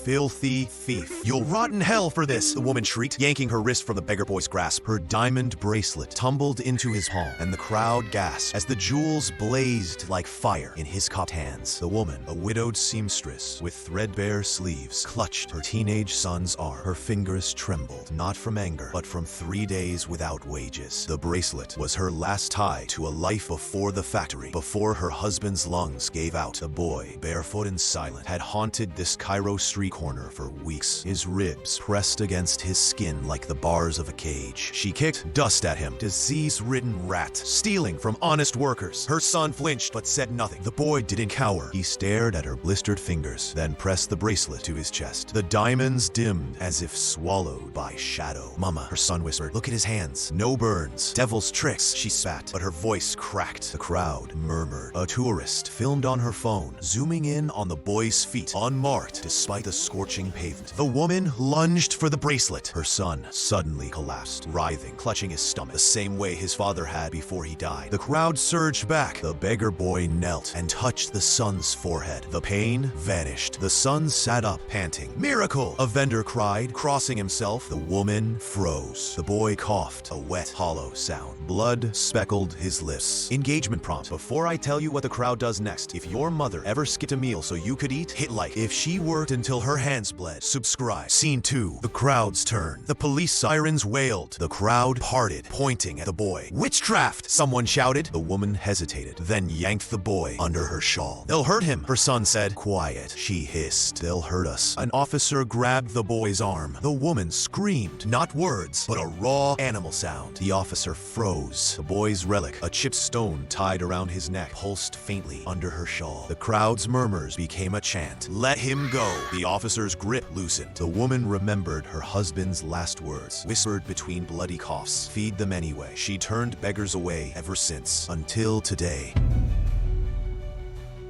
filthy thief. You'll rot in hell for this, the woman shrieked, yanking her wrist from the beggar boy's grasp. Her diamond bracelet tumbled into his palm, and the crowd gasped as the jewels blazed like fire in his cupped hands. The woman, a widowed seamstress with threadbare sleeves, clutched her teenage son's arm. Her fingers trembled, not from anger, but from 3 days without wages. The bracelet was her last tie to a life before the factory, before her husband's lungs gave out. The boy, barefoot and silent, had haunted this Cairo street corner for weeks, his ribs pressed against his skin like the bars of a cage. She kicked dust at him, disease-ridden rat, stealing from honest workers. Her son flinched but said nothing. The boy didn't cower. He stared at her blistered fingers, then pressed the bracelet to his chest. The diamonds dimmed as if swallowed by shadow. "Mama," her son whispered, "look at his hands. No burns. Devil's tricks," she spat, but her voice cracked. The crowd murmured. A tourist filmed on her phone, zooming in on the boy's feet, unmarked despite the scorching pavement. The woman lunged for the bracelet. Her son suddenly collapsed, writhing, clutching his stomach, the same way his father had before he died. The crowd surged back. The beggar boy knelt and touched the son's forehead. The pain vanished. The son sat up, panting. "Miracle!" a vendor cried, crossing himself. The woman froze. The boy coughed, a wet, hollow sound. Blood speckled his lips. Engagement prompt. Before I tell you what the crowd does next, if your mother ever skipped a meal so you could eat, hit like. If she worked until her hands bled, subscribe. Scene 2. The crowd's turn. The police sirens wailed. The crowd parted, pointing at the boy. "Witchcraft!" someone shouted. The woman hesitated, then yanked the boy under her shawl. "They'll hurt him," her son said. "Quiet," she hissed. "They'll hurt us." An officer grabbed the boy's arm. The woman screamed, not words, but a raw animal sound. The officer froze. The boy's relic, a chipped stone tied around his neck, pulsed faintly under her shawl. The crowd's murmurs became a chant. "Let him go." The officer's grip loosened. The woman remembered her husband's last words, whispered between bloody coughs. "Feed them anyway." She turned beggars away ever since, until today.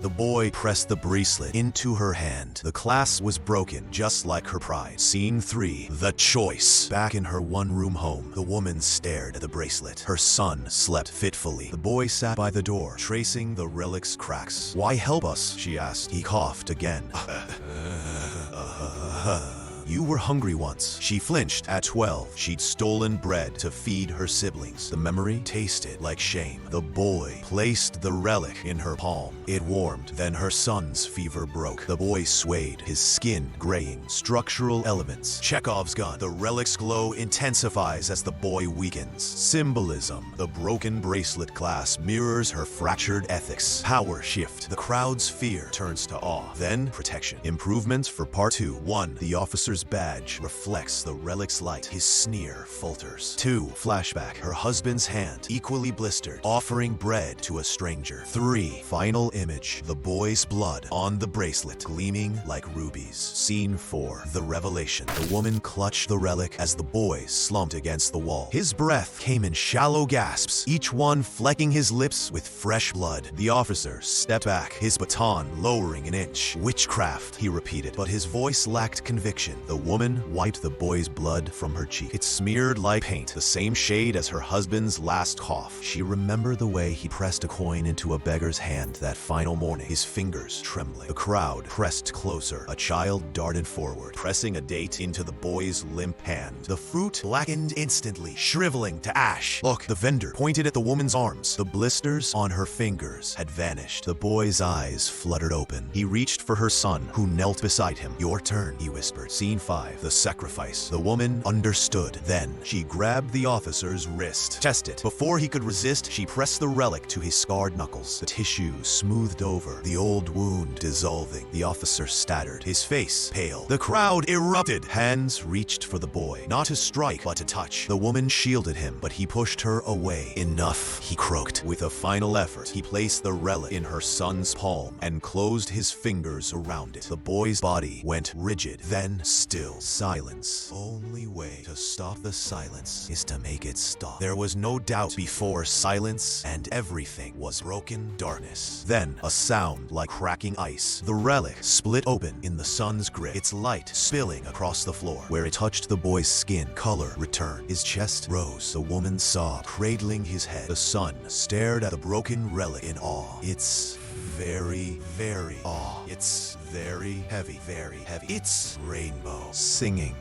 The boy pressed the bracelet into her hand. The clasp was broken, just like her pride. Scene 3. The choice. Back in her one-room home, the woman stared at the bracelet. Her son slept fitfully. The boy sat by the door, tracing the relic's cracks. "Why help us?" she asked. He coughed again. "You were hungry once." She flinched. At 12, she'd stolen bread to feed her siblings. The memory tasted like shame. The boy placed the relic in her palm. It warmed. Then her son's fever broke. The boy swayed, his skin graying. Structural elements. Chekhov's gun. The relic's glow intensifies as the boy weakens. Symbolism. The broken bracelet clasp mirrors her fractured ethics. Power shift. The crowd's fear turns to awe. Then protection. Improvements for part 2. 1. The officer's badge reflects the relic's light. His sneer falters. 2. Flashback. Her husband's hand, equally blistered, offering bread to a stranger. 3. Final image. The boy's blood on the bracelet, gleaming like rubies. Scene 4. The revelation. The woman clutched the relic as the boy slumped against the wall. His breath came in shallow gasps, each one flecking his lips with fresh blood. The officer stepped back, his baton lowering an inch. "Witchcraft," he repeated, but his voice lacked conviction. The woman wiped the boy's blood from her cheek. It smeared like paint, the same shade as her husband's last cough. She remembered the way he pressed a coin into a beggar's hand that final morning, his fingers trembling. The crowd pressed closer. A child darted forward, pressing a date into the boy's limp hand. The fruit blackened instantly, shriveling to ash. "Look," the vendor pointed at the woman's arms. The blisters on her fingers had vanished. The boy's eyes fluttered open. He reached for her son, who knelt beside him. "Your turn," he whispered. Scene 5. The sacrifice. The woman understood. Then she grabbed the officer's wrist, tested. Before he could resist, she pressed the relic to his scarred knuckles. The tissue smoothed over, the old wound dissolving. The officer stuttered, his face pale. The crowd erupted. Hands reached for the boy, not to strike, but to touch. The woman shielded him, but he pushed her away. "Enough," he croaked. With a final effort, he placed the relic in her son's palm and closed his fingers around it. The boy's body went rigid, then still. Silence. Only way to stop the silence is to make it stop. There was no doubt before silence, and everything was broken darkness. Then a sound like cracking ice. The relic split open in the sun's grip, its light spilling across the floor. Where it touched the boy's skin, color returned. His chest rose. The woman sobbed, cradling his head. The son stared at the broken relic in awe. It's very, very awe. It's very heavy, very heavy. It's Rainbow singing.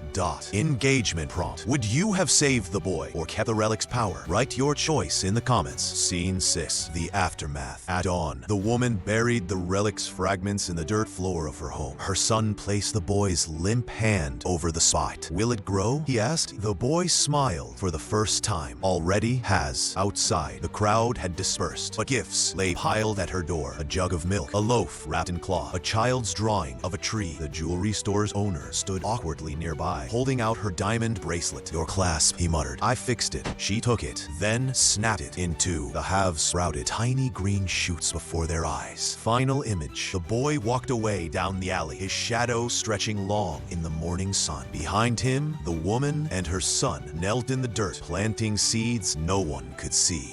Engagement prompt. Would you have saved the boy or kept the relic's power? Write your choice in the comments. Scene 6. The aftermath. At dawn, the woman buried the relic's fragments in the dirt floor of her home. Her son placed the boy's limp hand over the spot. Will it grow? He asked. The boy smiled for the first time. Already has. Outside, the crowd had dispersed, but gifts lay piled at her door. A jug of milk, a loaf wrapped in cloth, a child's drawing of a tree. The jewelry store's owner stood awkwardly nearby, holding out her diamond bracelet. Your clasp, he muttered. I fixed it. She took it, then snapped it in two. The halves sprouted tiny green shoots before their eyes. Final image. The boy walked away down the alley, his shadow stretching long in the morning sun. Behind him, the woman and her son knelt in the dirt, planting seeds no one could see.